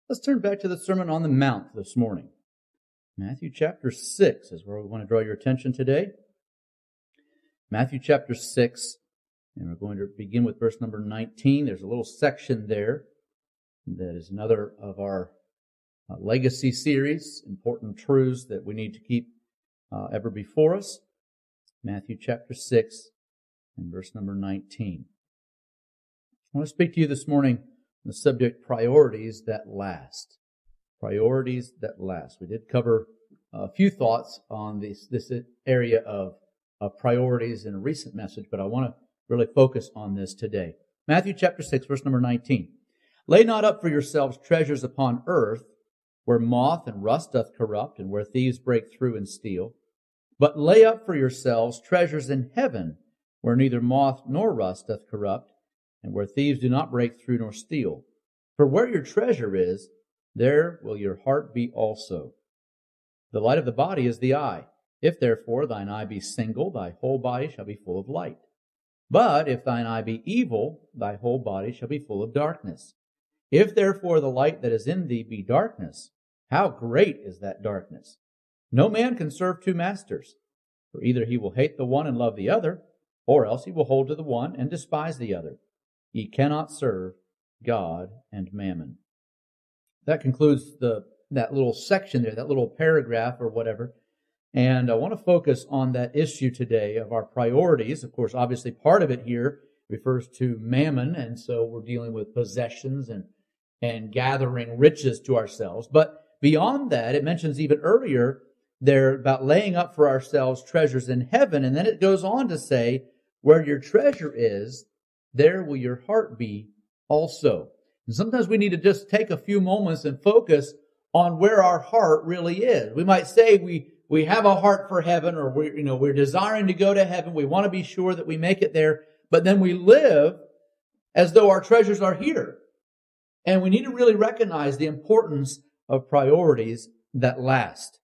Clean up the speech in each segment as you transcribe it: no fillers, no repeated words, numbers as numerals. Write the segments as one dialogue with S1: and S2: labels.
S1: Let's turn back to the Sermon on the Mount this morning. Matthew chapter 6 is where we want to draw your attention today. Matthew chapter 6, and we're going to begin with verse number 19. There's a little section there that is another of our legacy series, important truths that we need to keep ever before us. Matthew chapter 6 and verse number 19. I want to speak to you this morning the subject, priorities that last. Priorities that last. We did cover a few thoughts on this area of priorities in a recent message, but I want to really focus on this today. Matthew chapter 6, verse number 19. Lay not up for yourselves treasures upon earth, where moth and rust doth corrupt, and where thieves break through and steal. But lay up for yourselves treasures in heaven, where neither moth nor rust doth corrupt, and where thieves do not break through nor steal. For where your treasure is, there will your heart be also. The light of the body is the eye. If therefore thine eye be single, thy whole body shall be full of light. But if thine eye be evil, thy whole body shall be full of darkness. If therefore the light that is in thee be darkness, how great is that darkness? No man can serve two masters, for either he will hate the one and love the other, or else he will hold to the one and despise the other. Ye cannot serve God and mammon. That concludes that little section there, that little paragraph or whatever. And I want to focus on that issue today of our priorities. Of course, obviously part of it here refers to mammon, and so we're dealing with possessions and gathering riches to ourselves. But beyond that, it mentions even earlier there about laying up for ourselves treasures in heaven, and then it goes on to say, where your treasure is, there will your heart be also. And sometimes we need to just take a few moments and focus on where our heart really is. We might say we have a heart for heaven, or we're desiring to go to heaven. We want to be sure that we make it there, but then we live as though our treasures are here. And we need to really recognize the importance of priorities that last.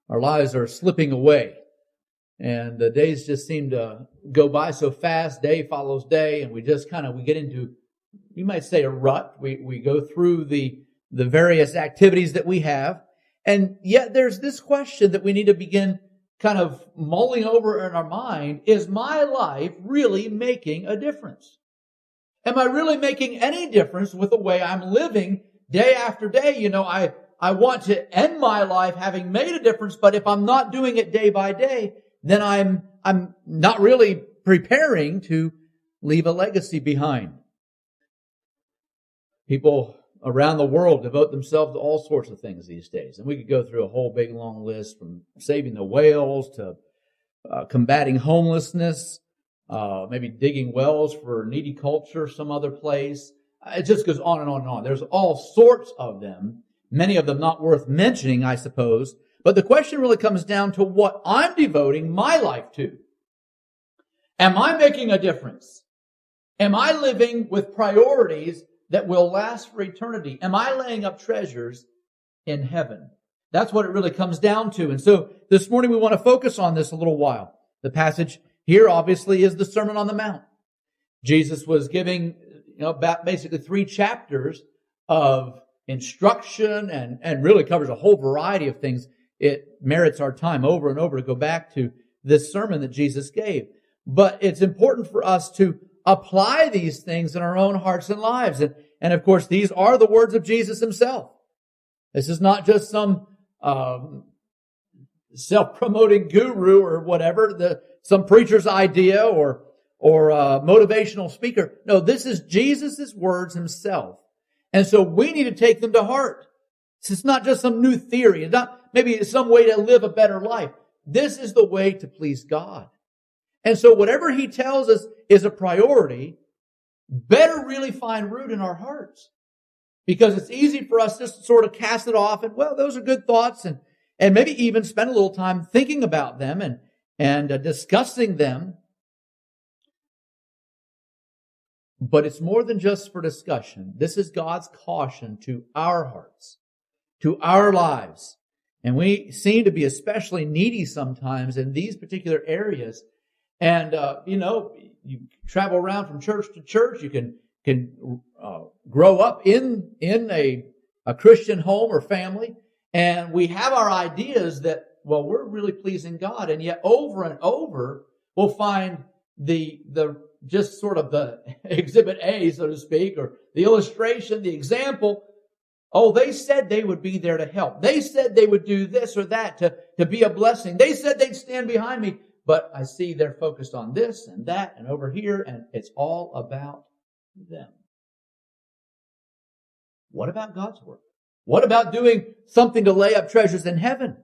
S1: Our lives are slipping away, and the days just seem to go by so fast. Day follows day, and we get into, you might say, a rut. We go through the various activities that we have, and yet there's this question that we need to begin kind of mulling over in our mind. Is my life really making a difference? Am I really making any difference with the way I'm living day after day? I want to end my life having made a difference, but if I'm not doing it day by day, then I'm not really preparing to leave a legacy behind. People around the world devote themselves to all sorts of things these days. And we could go through a whole big long list, from saving the whales to combating homelessness, maybe digging wells for needy culture some other place. It just goes on and on and on. There's all sorts of them, many of them not worth mentioning, I suppose. But the question really comes down to what I'm devoting my life to. Am I making a difference? Am I living with priorities that will last for eternity? Am I laying up treasures in heaven? That's what it really comes down to. And so this morning we want to focus on this a little while. The passage here obviously is the Sermon on the Mount. Jesus was giving basically 3 chapters of instruction and really covers a whole variety of things. It merits our time over and over to go back to this sermon that Jesus gave. But it's important for us to apply these things in our own hearts and lives. And of course, these are the words of Jesus himself. This is not just some self-promoting guru or whatever, some preacher's idea or a motivational speaker. No, this is Jesus' words himself. And so we need to take them to heart. It's not just some new theory. It's not maybe some way to live a better life. This is the way to please God. And so whatever he tells us is a priority, better really find root in our hearts. Because it's easy for us just to sort of cast it off and, well, those are good thoughts, and maybe even spend a little time thinking about them and discussing them. But it's more than just for discussion. This is God's caution to our hearts, to our lives. And we seem to be especially needy sometimes in these particular areas. And, you travel around from church to church. You can can grow up in a Christian home or family, and we have our ideas that, well, we're really pleasing God, and yet over and over we'll find the just sort of the exhibit A, so to speak, or the illustration, the example. Oh, they said they would be there to help. They said they would do this or that to be a blessing. They said they'd stand behind me. But I see they're focused on this and that and over here, and it's all about them. What about God's work? What about doing something to lay up treasures in heaven?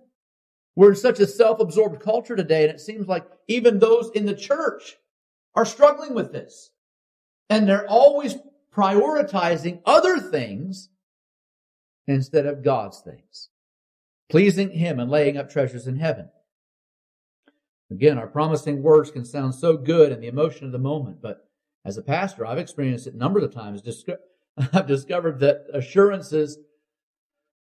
S1: We're in such a self-absorbed culture today, and it seems like even those in the church are struggling with this. And they're always prioritizing other things instead of God's things, pleasing Him and laying up treasures in heaven. Again, our promising words can sound so good in the emotion of the moment, but as a pastor, I've experienced it a number of times. I've discovered that assurances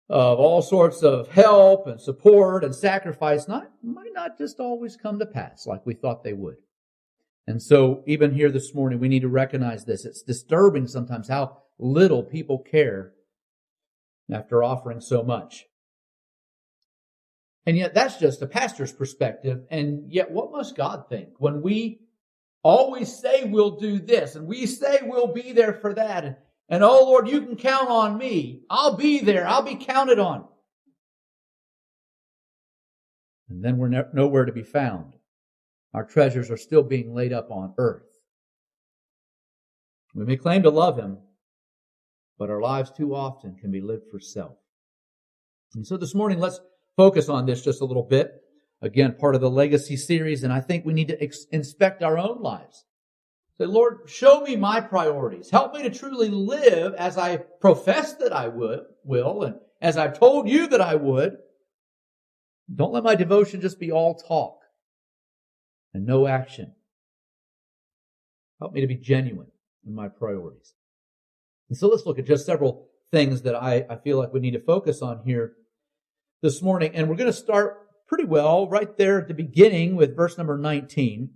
S1: of all sorts of help and support and sacrifice might not just always come to pass like we thought they would. And so even here this morning, we need to recognize this. It's disturbing sometimes how little people care after offering so much. And yet that's just a pastor's perspective. And yet what must God think when we always say we'll do this and we say we'll be there for that? And oh Lord, you can count on me. I'll be there. I'll be counted on. And then we're nowhere to be found. Our treasures are still being laid up on earth. We may claim to love Him, but our lives too often can be lived for self. And so this morning, let's focus on this just a little bit. Again, part of the legacy series, and I think we need to inspect our own lives. Say, Lord, show me my priorities. Help me to truly live as I profess that I will, and as I've told you that I would. Don't let my devotion just be all talk and no action. Help me to be genuine in my priorities. And so let's look at just several things that I feel like we need to focus on here this morning. And we're going to start pretty well right there at the beginning with verse number 19.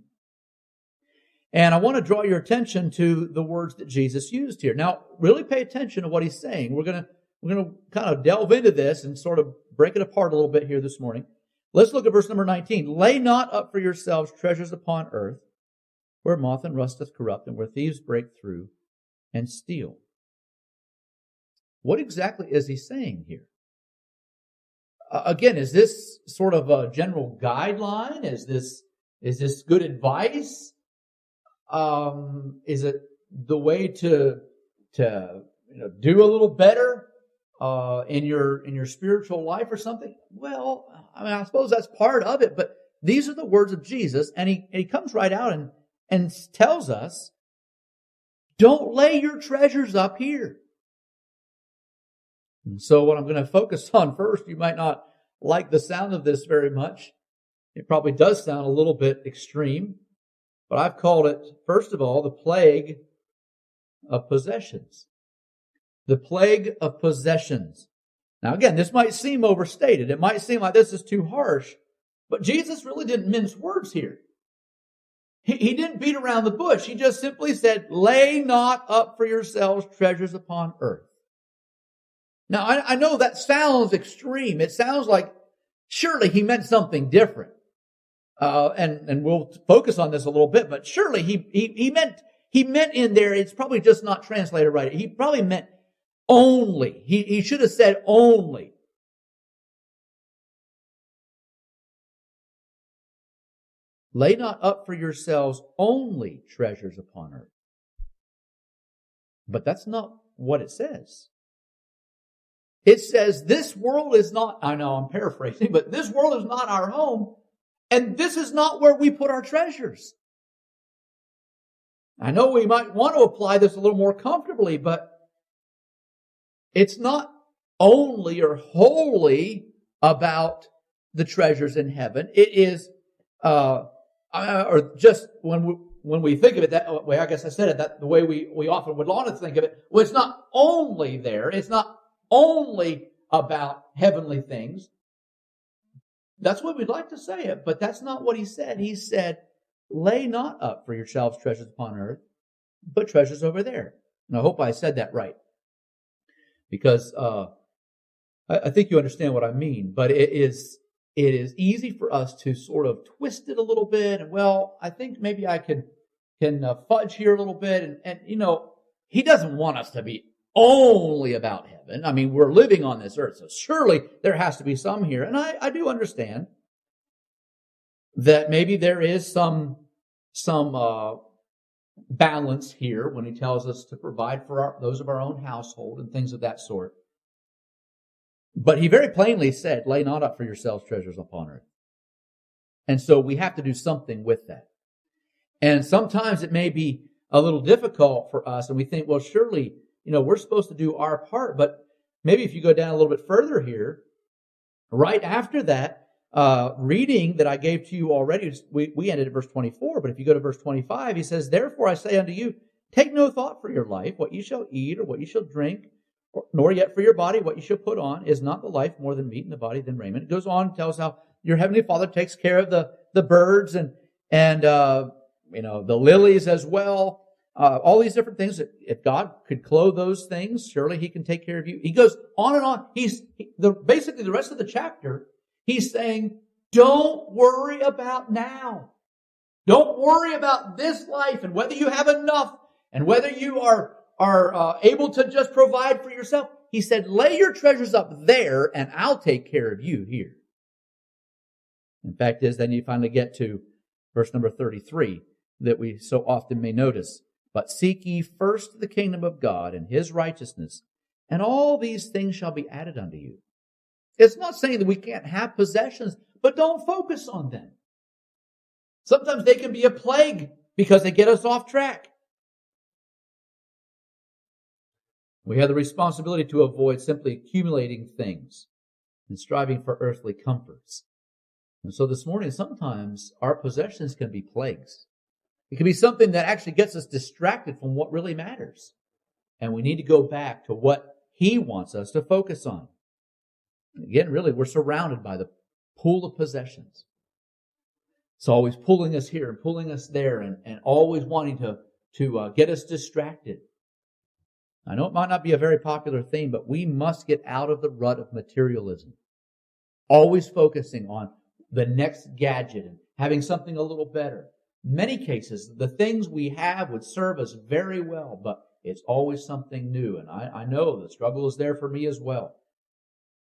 S1: And I want to draw your attention to the words that Jesus used here. Now, really pay attention to what He's saying. We're going to kind of delve into this and sort of break it apart a little bit here this morning. Let's look at verse number 19. Lay not up for yourselves treasures upon earth, where moth and rust doth corrupt, and where thieves break through and steal. What exactly is He saying here? Again, is this sort of a general guideline? Is this good advice? Is it the way to do a little better in your spiritual life or something? Well, I mean, I suppose that's part of it, but these are the words of Jesus, and he comes right out and tells us, don't lay your treasures up here. And so what I'm going to focus on first, you might not like the sound of this very much. It probably does sound a little bit extreme, but I've called it, first of all, the plague of possessions. The plague of possessions. Now again, this might seem overstated. It might seem like this is too harsh, but Jesus really didn't mince words here. He didn't beat around the bush. He just simply said, lay not up for yourselves treasures upon earth. Now, I know that sounds extreme. It sounds like surely He meant something different. And we'll focus on this a little bit, but surely he meant in there, it's probably just not translated right. He probably meant only. He should have said only. Lay not up for yourselves only treasures upon earth. But that's not what it says. It says this world is not, I know I'm paraphrasing, but this world is not our home, and this is not where we put our treasures. I know we might want to apply this a little more comfortably, but it's not only or wholly about the treasures in heaven. It is, or just when we think of it that way, I guess I said it that the way we often would want to think of it. Well, it's not only there. It's not only about heavenly things. That's what we'd like to say it, but that's not what He said. He said, lay not up for yourselves treasures upon earth, but treasures over there. And I hope I said that right, because I think you understand what I mean. But it is easy for us to sort of twist it a little bit. And well, I think maybe I can fudge here a little bit. And He doesn't want us to be only about heaven. I mean, we're living on this earth, so surely there has to be some here. And I do understand that maybe there is some balance here when He tells us to provide for those of our own household and things of that sort. But He very plainly said, lay not up for yourselves treasures upon earth. And so we have to do something with that. And sometimes it may be a little difficult for us, and we think, well, surely, we're supposed to do our part. But maybe if you go down a little bit further here, right after that reading that I gave to you already, we ended at verse 24, but if you go to verse 25, He says, therefore I say unto you, take no thought for your life, what you shall eat or what you shall drink, nor yet for your body what you shall put on. Is not the life more than meat, and the body than raiment? It goes on and tells how your heavenly Father takes care of the birds and the lilies as well. All these different things. If God could clothe those things, surely He can take care of you. He goes on and on. Basically the rest of the chapter, He's saying, don't worry about now. Don't worry about this life and whether you have enough and whether you are able to just provide for yourself. He said, lay your treasures up there and I'll take care of you here. In fact is, then you finally get to verse number 33 that we so often may notice. But seek ye first the kingdom of God and His righteousness, and all these things shall be added unto you. It's not saying that we can't have possessions, but don't focus on them. Sometimes they can be a plague because they get us off track. We have the responsibility to avoid simply accumulating things and striving for earthly comforts. And so this morning, sometimes our possessions can be plagues. It can be something that actually gets us distracted from what really matters. And we need to go back to what He wants us to focus on. Again, really, we're surrounded by the pool of possessions. It's always pulling us here and pulling us there and always wanting to get us distracted. I know it might not be a very popular theme, but we must get out of the rut of materialism. Always focusing on the next gadget and having something a little better. In many cases, the things we have would serve us very well, but it's always something new. And I know the struggle is there for me as well.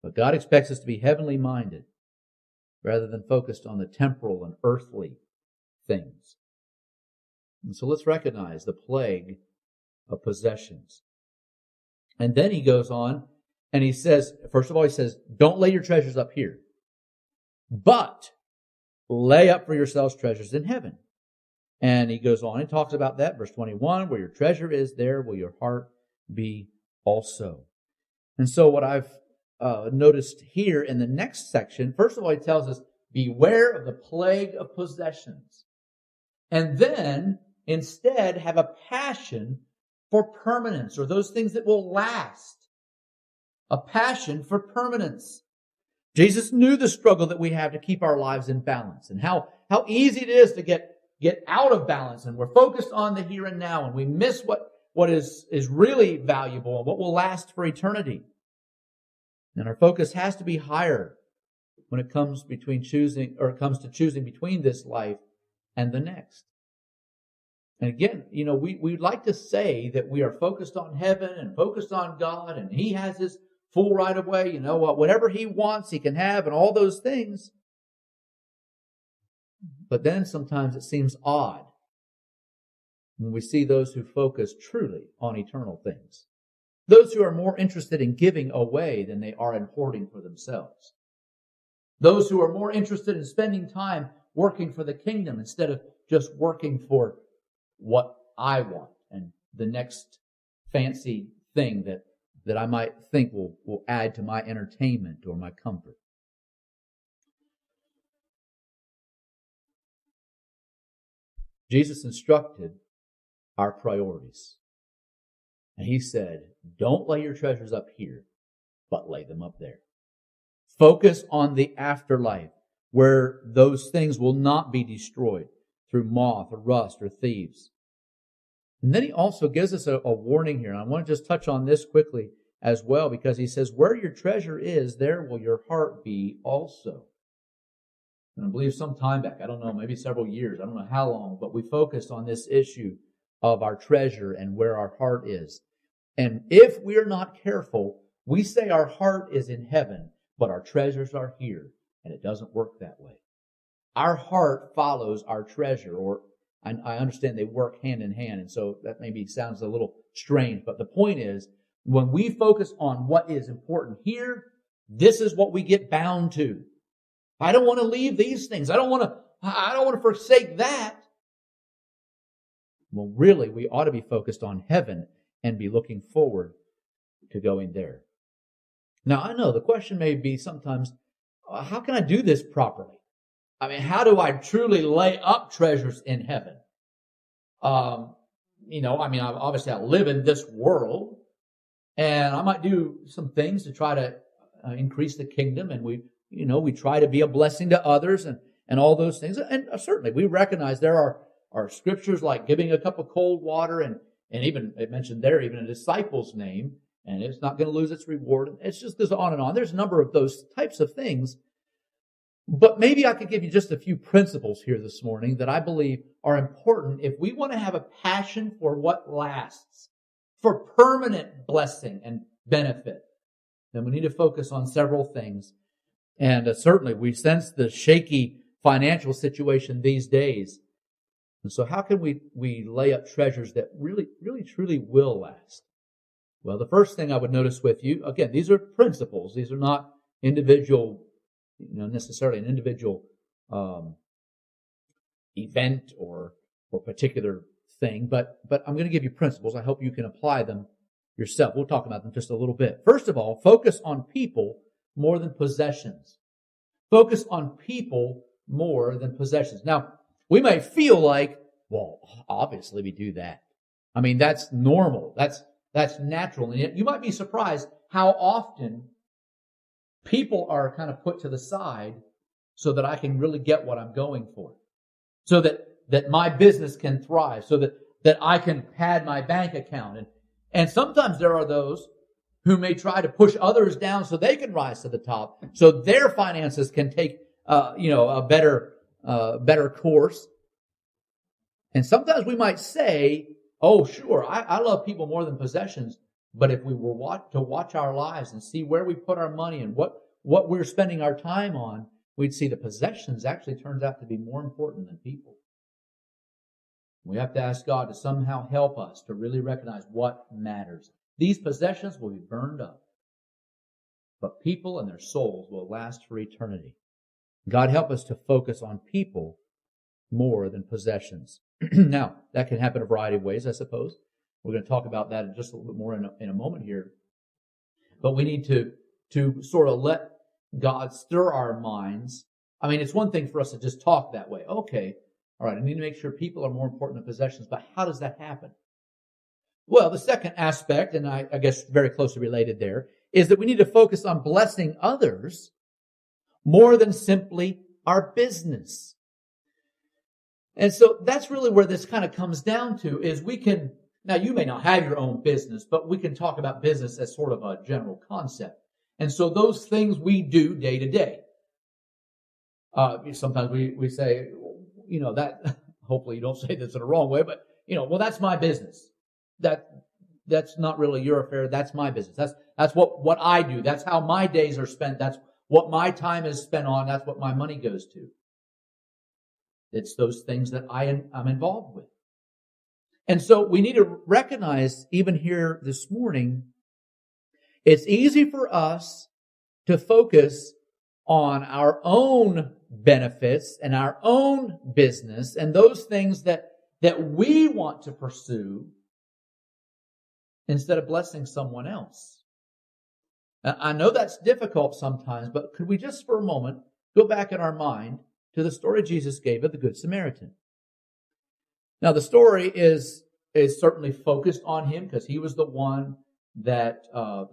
S1: But God expects us to be heavenly minded rather than focused on the temporal and earthly things. And so let's recognize the plague of possessions. And then he goes on and he says, first of all, he says, don't lay your treasures up here, but lay up for yourselves treasures in heaven. And he goes on and talks about that. Verse 21, where your treasure is, there will your heart be also. And so what I've noticed here in the next section, first of all, he tells us, beware of the plague of possessions. And then, instead, have a passion for permanence, or those things that will last. A passion for permanence. Jesus knew the struggle that we have to keep our lives in balance, and how easy it is to get out of balance, and we're focused on the here and now, and we miss what is really valuable and what will last for eternity. And our focus has to be higher when it comes to choosing between this life and the next. And again, we'd like to say that we are focused on heaven and focused on God, and He has His full right of way. Whatever He wants, He can have, and all those things. But then sometimes it seems odd when we see those who focus truly on eternal things. Those who are more interested in giving away than they are in hoarding for themselves. Those who are more interested in spending time working for the kingdom instead of just working for what I want and the next fancy thing that I might think will add to my entertainment or my comfort. Jesus instructed our priorities. And He said, don't lay your treasures up here, but lay them up there. Focus on the afterlife, where those things will not be destroyed through moth or rust or thieves. And then he also gives us a warning here. And I want to just touch on this quickly as well, because he says, where your treasure is, there will your heart be also. And I believe some time back, I don't know, maybe several years, I don't know how long, but we focused on this issue of our treasure and where our heart is. And if we're not careful, we say our heart is in heaven, but our treasures are here. And it doesn't work that way. Our heart follows our treasure, or I understand they work hand in hand, and so that maybe sounds a little strange, but the point is, when we focus on what is important here, this is what we get bound to. I don't want to leave these things. I don't want to forsake that. Well, really, we ought to be focused on heaven and be looking forward to going there. Now, I know the question may be sometimes, how can I do this properly? I mean, how do I truly lay up treasures in heaven? Obviously I live in this world, and I might do some things to try to increase the kingdom, and we try to be a blessing to others and all those things. And certainly we recognize there are scriptures like giving a cup of cold water, and even it mentioned there even a disciple's name, and it's not going to lose its reward. It just goes on and on. There's a number of those types of things. But maybe I could give you just a few principles here this morning that I believe are important if we want to have a passion for what lasts, for permanent blessing and benefit. Then we need to focus on several things. And certainly we sense the shaky financial situation these days. And so how can we lay up treasures that really, really, truly will last? Well, the first thing I would notice with you, again, these are principles. These are not individual, necessarily an individual event or particular thing, but I'm going to give you principles. I hope you can apply them yourself. We'll talk about them just a little bit. First of all, focus on people more than possessions. Focus on people more than possessions. Now, we may feel like, well, obviously we do that. I mean, that's normal. That's natural. And yet you might be surprised how often people are kind of put to the side so that I can really get what I'm going for. So that my business can thrive. So that I can pad my bank account. And sometimes there are those who may try to push others down so they can rise to the top. So their finances can take, a better course. And sometimes we might say, oh, sure, I love people more than possessions. But if we were to watch our lives and see where we put our money and what we're spending our time on, we'd see the possessions actually turns out to be more important than people. We have to ask God to somehow help us to really recognize what matters. These possessions will be burned up, but people and their souls will last for eternity. God help us to focus on people more than possessions. Now, that can happen a variety of ways, I suppose. We're going to talk about that in just a little bit more in a moment here. But we need to sort of let God stir our minds. I mean, it's one thing for us to just talk that way. Okay, all right, I need to make sure people are more important than possessions, but how does that happen? Well, the second aspect, and I guess very closely related there, is that we need to focus on blessing others more than simply our business. And so that's really where this kind of comes down to, is we can, now you may not have your own business, but we can talk about business as sort of a general concept. And so those things we do day to day. Sometimes we say, that, hopefully you don't say this in a wrong way, but, well, that's my business. That's not really your affair. That's my business. That's what I do. That's how my days are spent. That's what my time is spent on. That's what my money goes to. It's those things that I'm involved with. And so we need to recognize, even here this morning, it's easy for us to focus on our own benefits and our own business and those things that we want to pursue instead of blessing someone else. Now, I know that's difficult sometimes, but could we just for a moment go back in our mind to the story Jesus gave of the Good Samaritan? Now, the story is certainly focused on him because he was the one that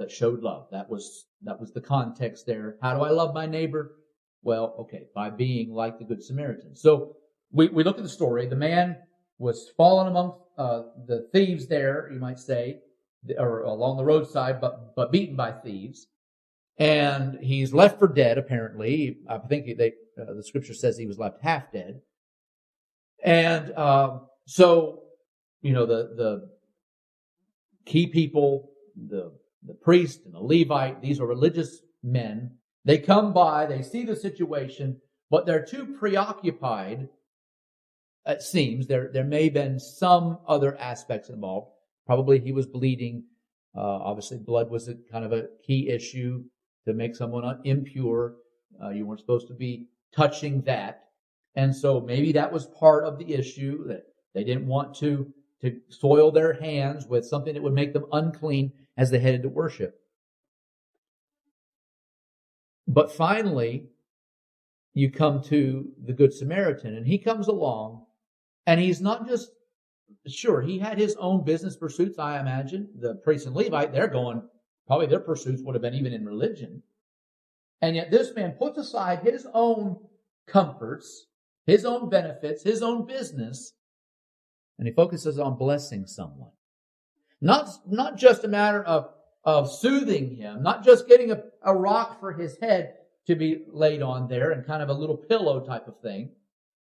S1: showed love. That was the context there. How do I love my neighbor? Well, okay, by being like the Good Samaritan. So we look at the story. The man was fallen among the thieves there, you might say, or along the roadside, but beaten by thieves. And he's left for dead, apparently. I think the scripture says he was left half dead. And so, the key people, the priest and the Levite, these are religious men. They come by, they see the situation, but they're too preoccupied, it seems. There may have been some other aspects involved. Probably he was bleeding. Obviously, blood was a kind of a key issue to make someone impure. You weren't supposed to be touching that. And so maybe that was part of the issue, that they didn't want to soil their hands with something that would make them unclean as they headed to worship. But finally, you come to the Good Samaritan, and he comes along, and he's not just, sure, he had his own business pursuits, I imagine. The priest and Levite, they're going, probably their pursuits would have been even in religion. And yet this man puts aside his own comforts, his own benefits, his own business, and he focuses on blessing someone. Not just a matter of soothing him, not just getting a rock for his head to be laid on there and kind of a little pillow type of thing.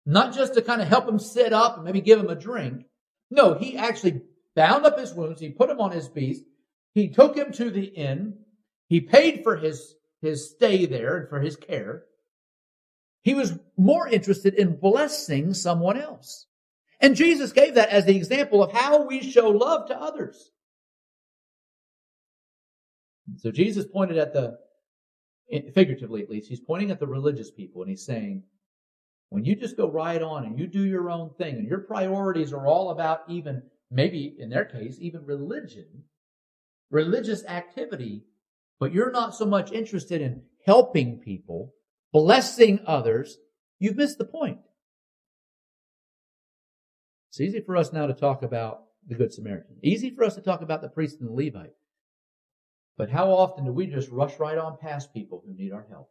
S1: Not just to kind of help him sit up and maybe give him a drink. No, he actually bound up his wounds. He put him on his beast. He took him to the inn. He paid for his stay there and for his care. He was more interested in blessing someone else. And Jesus gave that as the example of how we show love to others. So Jesus pointed at figuratively at least, he's pointing at the religious people, and he's saying, when you just go right on and you do your own thing, and your priorities are all about even, maybe in their case, even religion, religious activity, but you're not so much interested in helping people, blessing others, you've missed the point. It's easy for us now to talk about the Good Samaritan. Easy for us to talk about the priest and the Levite. But how often do we just rush right on past people who need our help?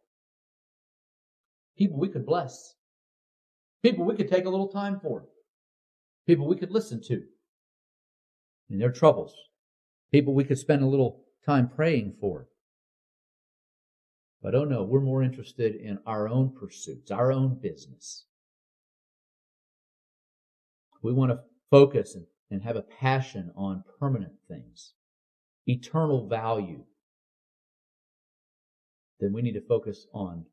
S1: People we could bless. People we could take a little time for. People we could listen to in their troubles. People we could spend a little time praying for. But oh no, we're more interested in our own pursuits, our own business. We want to focus and have a passion on permanent things, eternal value. Then we need to focus on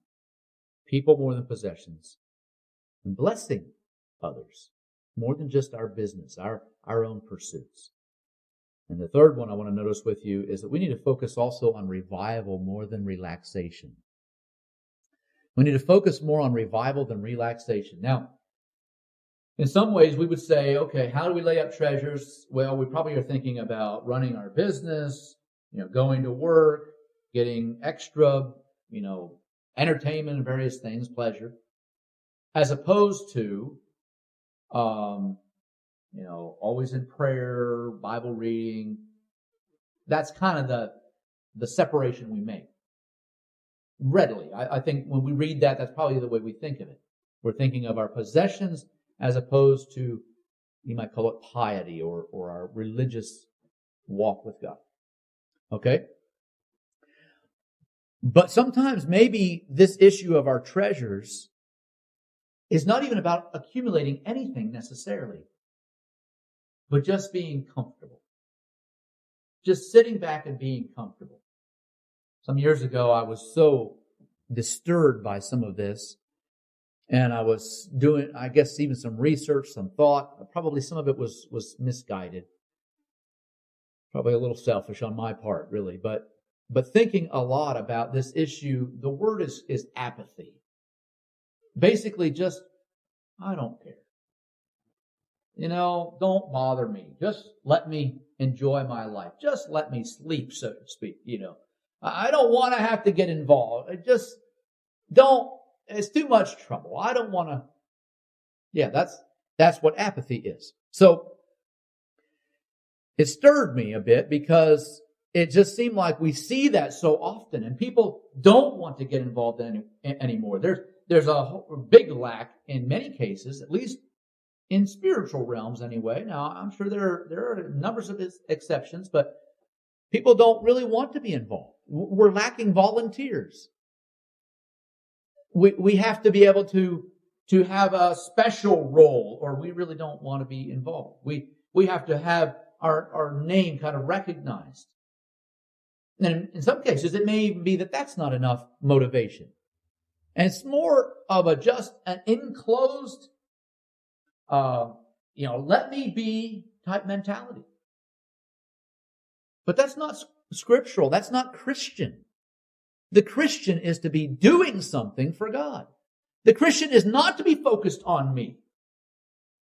S1: people more than possessions and blessing others more than just our business, our own pursuits. And the third one I want to notice with you is that we need to focus also on revival more than relaxation. We need to focus more on revival than relaxation. Now, in some ways, we would say, okay, how do we lay up treasures? Well, we probably are thinking about running our business, going to work, getting extra, entertainment and various things, pleasure, as opposed to, always in prayer, Bible reading. That's kind of the separation we make. Readily. I think when we read that, that's probably the way we think of it. We're thinking of our possessions as opposed to, you might call it piety or our religious walk with God. Okay? But sometimes maybe this issue of our treasures is not even about accumulating anything necessarily, but just being comfortable. Just sitting back and being comfortable. Some years ago, I was so disturbed by some of this, and I was doing, I guess, even some research, some thought. Probably some of it was misguided. Probably a little selfish on my part, really. But thinking a lot about this issue, the word is apathy. Basically just, I don't care. Don't bother me. Just let me enjoy my life. Just let me sleep, so to speak. I don't want to have to get involved. It's too much trouble. I don't want to. Yeah, that's what apathy is. So it stirred me a bit because it just seemed like we see that so often, and people don't want to get involved anymore. There's a big lack in many cases, at least in spiritual realms anyway. Now, I'm sure there are numbers of exceptions, but people don't really want to be involved. We're lacking volunteers. We have to be able to have a special role, or we really don't want to be involved. We have to have our name kind of recognized. And in some cases, it may even be that that's not enough motivation. And it's more of just an enclosed, let me be type mentality. But that's not scriptural. That's not Christian. The Christian is to be doing something for God. The Christian is not to be focused on me,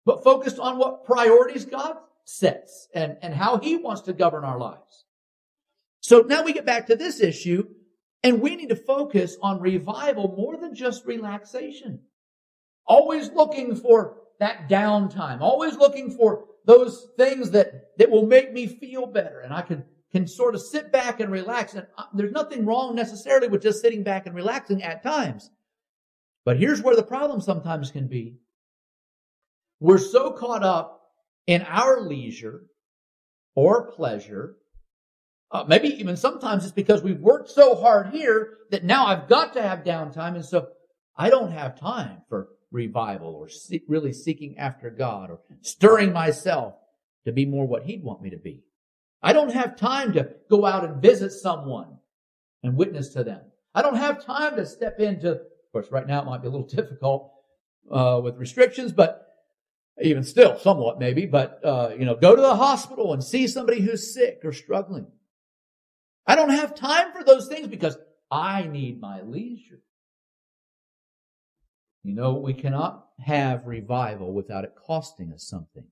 S1: but focused on what priorities God sets and how He wants to govern our lives. So now we get back to this issue, and we need to focus on revival more than just relaxation. Always looking for that downtime. Always looking for those things that will make me feel better. And I can sort of sit back and relax. And there's nothing wrong necessarily with just sitting back and relaxing at times. But here's where the problem sometimes can be. We're so caught up in our leisure or pleasure. Maybe even sometimes it's because we've worked so hard here that now I've got to have downtime. And so I don't have time for revival or really seeking after God or stirring myself to be more what He'd want me to be. I don't have time to go out and visit someone and witness to them. I don't have time to step into, of course, right now it might be a little difficult with restrictions, but even still, somewhat maybe, but, go to the hospital and see somebody who's sick or struggling. I don't have time for those things because I need my leisure. We cannot have revival without it costing us something.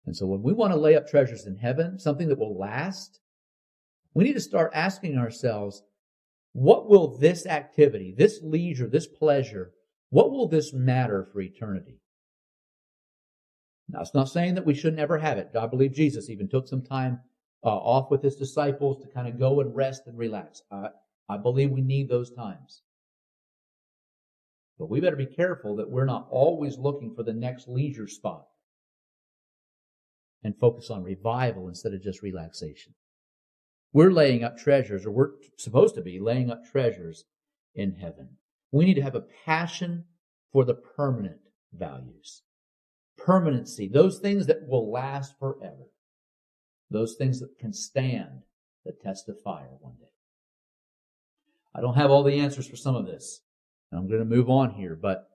S1: And so when we want to lay up treasures in heaven, something that will last, we need to start asking ourselves, what will this activity, this leisure, this pleasure, what will this matter for eternity? Now, it's not saying that we should never have it. I believe Jesus even took some time off with His disciples to kind of go and rest and relax. I believe we need those times. But we better be careful that we're not always looking for the next leisure spot and focus on revival instead of just relaxation. We're laying up treasures, or we're supposed to be laying up treasures in heaven. We need to have a passion for the permanent values. Permanency, those things that will last forever. Those things that can stand the test of fire one day. I don't have all the answers for some of this. I'm going to move on here, but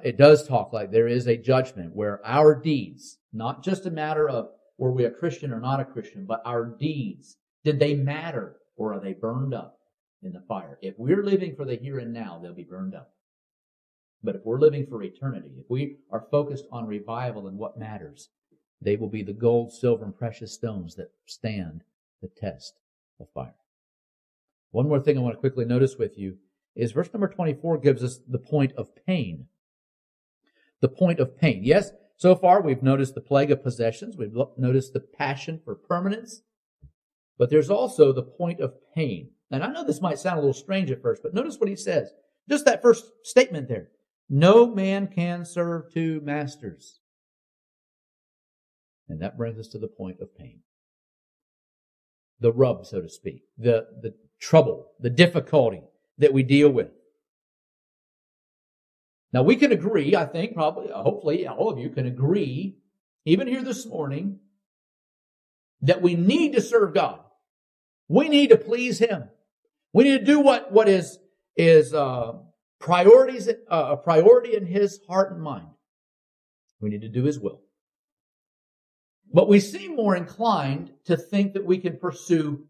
S1: it does talk like there is a judgment where our deeds, not just a matter of were we a Christian or not a Christian, but our deeds, did they matter or are they burned up in the fire? If we're living for the here and now, they'll be burned up. But if we're living for eternity, if we are focused on revival and what matters, they will be the gold, silver, and precious stones that stand the test of fire. One more thing I want to quickly notice with you is verse number 24 gives us the point of pain. The point of pain. Yes, so far we've noticed the plague of possessions. We've noticed the passion for permanence. But there's also the point of pain. And I know this might sound a little strange at first, but notice what he says. Just that first statement there. No man can serve two masters. And that brings us to the point of pain. The rub, so to speak. The trouble, the difficulty that we deal with. Now we can agree, I think, probably, hopefully all of you can agree, even here this morning, that we need to serve God. We need to please Him. We need to do what is priorities, a priority in His heart and mind. We need to do His will. But we seem more inclined to think that we can pursue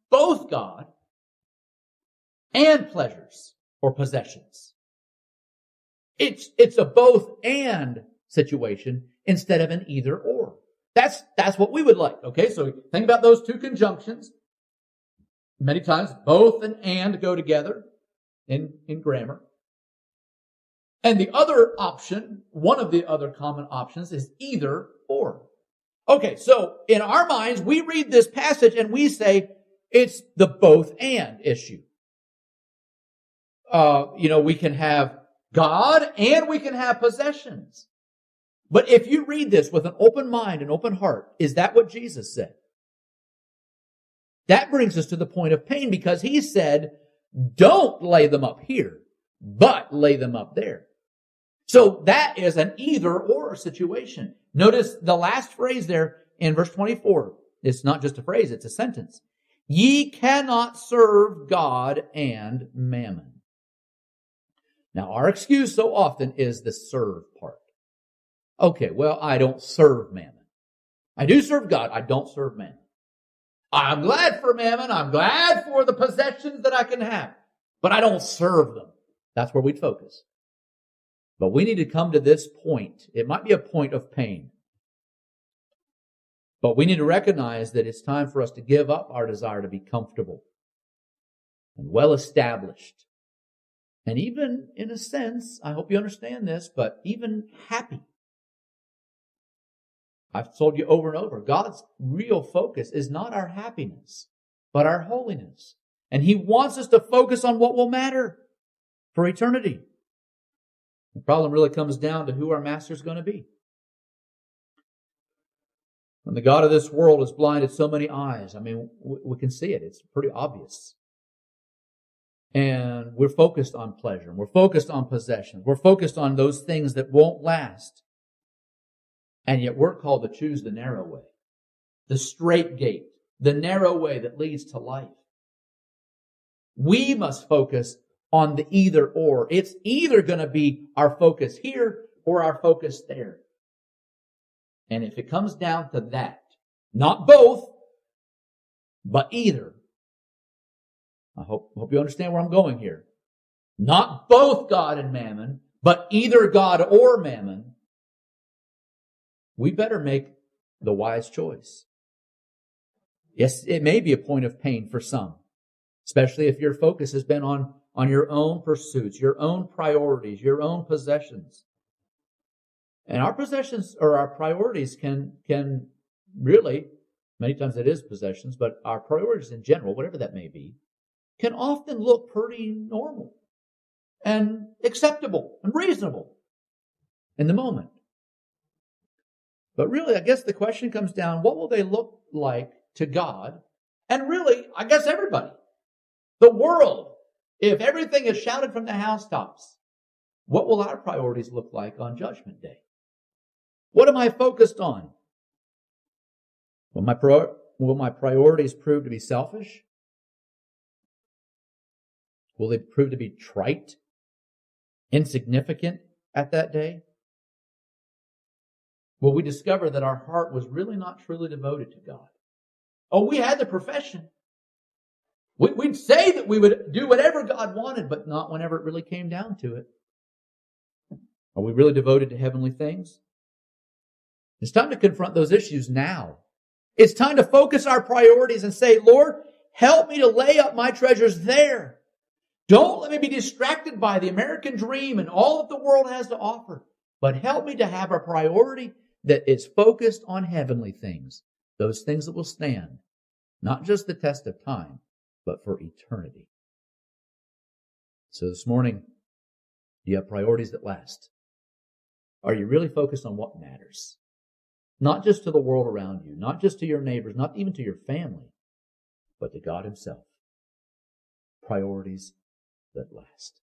S1: both God and pleasures or possessions. It's a both and situation instead of an either or. That's what we would like. Okay, so think about those two conjunctions. Many times both and go together in grammar. And the other option, one of the other common options, is either or. Okay, so in our minds, we read this passage and we say it's the both and issue. We can have God and we can have possessions. But if you read this with an open mind and open heart, is that what Jesus said? That brings us to the point of pain, because he said, don't lay them up here, but lay them up there. So that is an either or situation. Notice the last phrase there in verse 24. It's not just a phrase, it's a sentence. Ye cannot serve God and mammon. Now, our excuse so often is the serve part. Okay, well, I don't serve mammon. I do serve God. I don't serve mammon. I'm glad for mammon. I'm glad for the possessions that I can have, but I don't serve them. That's where we'd focus. But we need to come to this point. It might be a point of pain. But we need to recognize that it's time for us to give up our desire to be comfortable and well established. And even, in a sense, I hope you understand this, but even happy. I've told you over and over, God's real focus is not our happiness, but our holiness. And He wants us to focus on what will matter for eternity. The problem really comes down to who our master is going to be. When the God of this world has blinded so many eyes, I mean, we can see it. It's pretty obvious. And we're focused on pleasure. We're focused on possession. We're focused on those things that won't last. And yet we're called to choose the narrow way, the straight gate, the narrow way that leads to life. We must focus on the either or. It's either going to be our focus here or our focus there. And if it comes down to that, not both, but either, I hope you understand where I'm going here. Not both God and mammon, but either God or mammon. We better make the wise choice. Yes, it may be a point of pain for some, especially if your focus has been on your own pursuits, your own priorities, your own possessions. And our possessions or our priorities can really, many times it is possessions, but our priorities in general, whatever that may be, can often look pretty normal and acceptable and reasonable in the moment. But really, I guess the question comes down, what will they look like to God? And really, I guess everybody. The world. If everything is shouted from the housetops, what will our priorities look like on Judgment Day? What am I focused on? Will my priorities prove to be selfish? Will they prove to be trite, insignificant at that day? Will we discover that our heart was really not truly devoted to God? Oh, we had the profession. We'd say that we would do whatever God wanted, but not whenever it really came down to it. Are we really devoted to heavenly things? It's time to confront those issues now. It's time to focus our priorities and say, Lord, help me to lay up my treasures there. Don't let me be distracted by the American dream and all that the world has to offer, but help me to have a priority that is focused on heavenly things, those things that will stand, not just the test of time, but for eternity. So this morning, do you have priorities that last? Are you really focused on what matters? Not just to the world around you, not just to your neighbors, not even to your family, but to God Himself. Priorities that last.